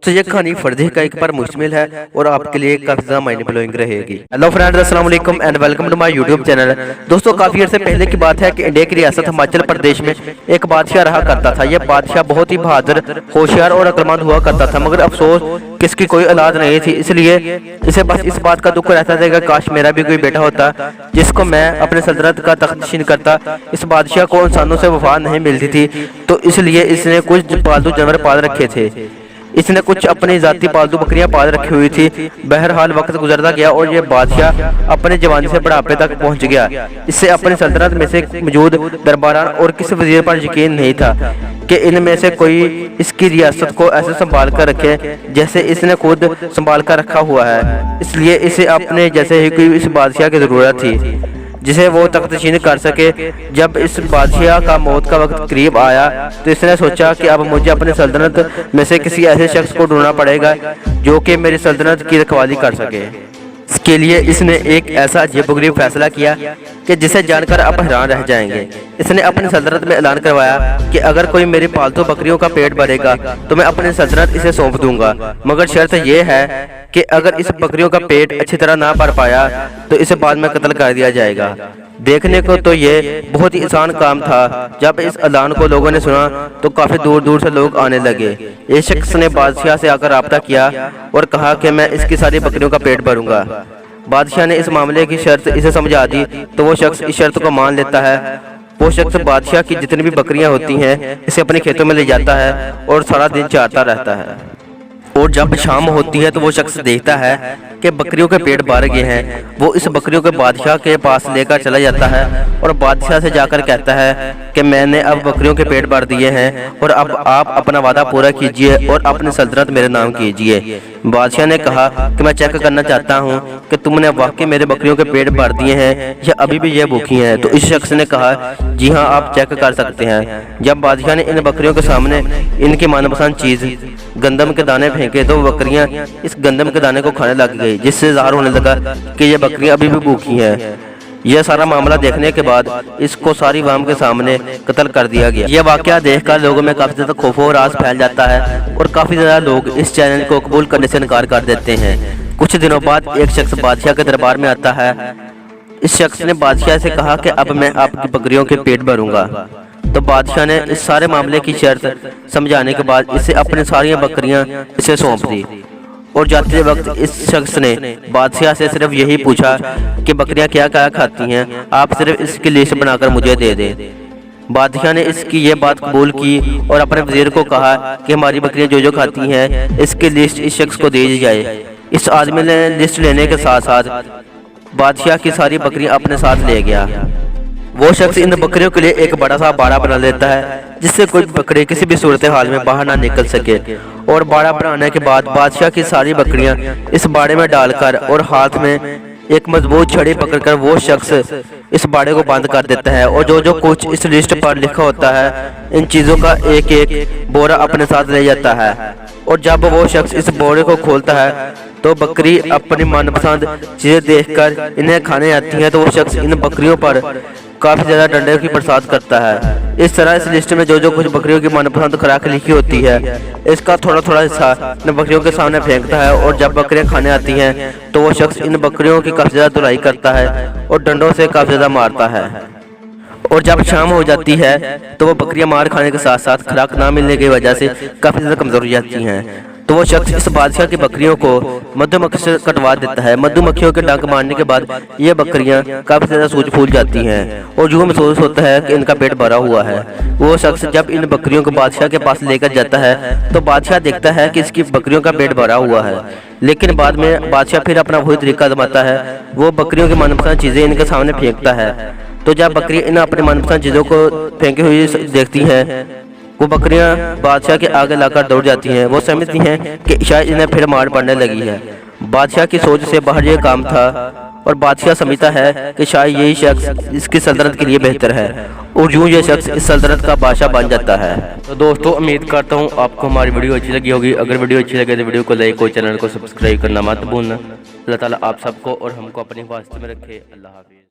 तो ये कहानी फर्जी हक़ाइक़ पर मुश्तमिल है और आपके लिए काफी ज्यादा माइंड ब्लोइंग रहेगी। हेलो फ्रेंड्स, अस्सलाम वालेकुम and welcome to my YouTube channel. दोस्तों, काफी अर्से पहले की बात है कि इंडिया की रियासत हिमाचल प्रदेश में एक बादशाह रहा करता था। यह बादशाह बहुत ही बहादुर, होशियार और अक्लमंद हुआ करता था, मगर अफसोस कि इसकी कोई औलाद नहीं थी। इसलिए इसे बस इस बात का दुख रहता था कि काश मेरा भी कोई बेटा होता जिसको मैं अपने सल्तनत का तख्त नशीन करता। इस बादशाह को इंसानों से वफा नहीं मिलती थी, तो इसलिए इसने कुछ पालतू जानवर पाल रखे थे। इसने कुछ अपनी जाती पालतू बकरियां पाल रखी हुई थी। बहरहाल वक्त गुजरता गया और ये बादशाह अपने जवानी से बुढ़ापे तक पहुंच गया। इससे अपनी सल्तनत में से मौजूद दरबारान और किसी वजीर पर यकीन नहीं था कि इनमें से कोई इसकी रियासत को ऐसे संभाल कर रखे जैसे इसने खुद संभाल कर रखा हुआ है। इसलिए इसे अपने जैसे ही कोई इस बादशाह की जरूरत थी जिसे वो तख्तनशीन कर सके। जब इस बादशाह का मौत का वक्त करीब आया तो इसने सोचा कि अब मुझे अपनी सल्तनत में से किसी ऐसे शख्स को ढूंढना पड़ेगा जो कि मेरी सल्तनत की रखवाली कर सके। इसके लिए इसने एक ऐसा अजीबोगरीब फैसला किया कि जिसे जानकर आप हैरान रह जाएंगे। इसने अपनी सल्तनत में ऐलान करवाया कि अगर कोई मेरी पालतू बकरियों का पेट भरेगा तो मैं अपनी सल्तनत इसे सौंप दूंगा, मगर शर्त यह है कि अगर इस बकरियों का पेट अच्छी तरह ना भर पाया तो इसे बाद में कत्ल कर दिया जाएगा। देखने को तो ये बहुत ही आसान काम था। जब इस ऐलान को लोगों ने सुना तो काफी दूर दूर से लोग आने लगे। इस शख्स ने बादशाह से आकर राब्ता किया और कहा कि मैं इसकी सारी बकरियों का पेट भरूंगा। बादशाह ने इस मामले की शर्त इसे समझा दी तो वो शख्स इस शर्त को मान लेता है। वो शख्स बादशाह की जितनी भी बकरियां होती हैं इसे अपने खेतों में ले जाता है और सारा दिन चारता रहता है। और जब शाम होती है तो वो शख्स देखता है कि बकरियों के पेट भर गए हैं। वो इस बकरियों के बादशाह के पास लेकर चला जाता है और बादशाह से जाकर कहता है कि मैंने अब बकरियों के पेट भर दिए हैं और अब आप अपना वादा पूरा कीजिए और अपनी सल्तनत मेरे नाम कीजिए। बादशाह ने कहा कि मैं चेक करना चाहता हूं कि तुमने वाकई मेरे बकरियों के पेट भर दिए हैं या अभी भी ये भूखी हैं। तो इस शख्स ने कहा, जी हाँ, आप चेक कर सकते हैं। जब बादशाह ने इन बकरियों के सामने इनकी मनपसंद चीज गंदम के दाने फेंके तो बकरियां इस गंदम के दाने को खाने लग गई, जिससे ज़ाहिर होने लगा कि ये बकरियां अभी भी भूखी हैं। यह सारा मामला देखने के बाद इसको सारी वाम के सामने कत्ल कर दिया गया। यह वाकया देखकर लोगों में काफी ज्यादा खौफ और राज फैल जाता है और काफी ज्यादा लोग इस चैनल को कबूल करने से इनकार कर देते हैं। कुछ दिनों बाद एक शख्स बादशाह के दरबार में आता है। इस शख्स ने बादशाह से कहा कि अब मैं आपकी बकरियों के पेट भरूंगा। तो बादशाह ने इस सारे मामले की शर्त समझाने के बाद इसे अपनी सारी बकरियां इसे सौंप दी। और जाते वक्त इस शख्स ने बादशाह से सिर्फ यही पूछा कि बकरियां क्या क्या खाती हैं, आप सिर्फ इसकी लिस्ट बनाकर मुझे दे दें। बादशाह ने इसकी ये बात कबूल की और अपने वजीर को कहा कि हमारी बकरियां जो जो खाती हैं इसकी लिस्ट इस शख्स को दे दी जाए। इस आदमी ने लिस्ट लेने के साथ साथ बादशाह की सारी बकरियां अपने साथ ले गया। वो शख्स इन बकरियों के लिए एक बड़ा सा बाड़ा बना लेता है जिससे कोई बकरी किसी भी सूरत हाल में बाहर ना निकल सके। और बाड़ा बनाने के बाद बादशाह की सारी बकरियां इस बाड़े में डालकर और हाथ में एक मजबूत छड़ी पकड़कर वो शख्स इस बाड़े को बंद कर देता है। और जो जो कुछ इस लिस्ट पर लिखा होता है इन चीजों का एक एक बोरा अपने साथ ले जाता है। और जब वो शख्स इस बोरे को खोलता है तो बकरी अपनी मनपसंद चीजें देखकर इन्हें खाने आती है। तो वो शख्स इन बकरियों पर काफी ज्यादा डंडे की बरसात करता है। इस तरह इस लिस्ट में जो जो कुछ बकरियों की मनपसंद खुराक लिखी होती है इसका थोड़ा थोड़ा हिस्सा इन बकरियों के सामने फेंकता है। और जब बकरियां खाने आती हैं तो वो शख्स इन बकरियों की काफी ज्यादा धुलाई करता है और डंडों से काफी ज्यादा मारता है। और जब शाम हो जाती है तो वो बकरियां मार खाने के साथ साथ खुराक ना मिलने की वजह से काफी ज्यादा कमजोर हो जाती हैं। तो वो शख्स इस बादशाह की बकरियों को मधुमक्खी से कटवा देता है। मधुमक्खियों के डंक मारने के बाद ये बकरियां काफी ज्यादा सूज फूल जाती हैं और यूं महसूस होता है कि इनका पेट भरा हुआ है। वो शख्स जब इन बकरियों को बादशाह के पास लेकर जाता है तो बादशाह देखता है कि इसकी बकरियों का पेट भरा हुआ है। लेकिन बाद में बादशाह फिर अपना वही तरीका आजमाता है। वो बकरियों की मनपसंद चीजें इनके सामने फेंकता है। तो जब बकरियां इन अपनी मनपसंद चीजों को फेंकी हुई देखती हैं वो बकरियां बादशाह के आगे लाकर दौड़ जाती हैं। वो समझती हैं कि शायद इन्हें फिर मार पड़ने लगी है। बादशाह की सोच से बाहर ये काम था और बादशाह समझता है कि शायद यही शख्स इसकी सल्तनत के लिए बेहतर है और यूं ये शख्स इस सल्तनत का बादशाह बन जाता है। तो दोस्तों, उम्मीद करता हूँ आपको हमारी वीडियो अच्छी लगी होगी। अगर वीडियो अच्छी लगे तो वीडियो को लाइक और चैनल को सब्सक्राइब करना मत भूलना। अल्लाह ताला आप सबको और हमको अपनी हिफाजत में रखे। अल्लाह हाफिज़।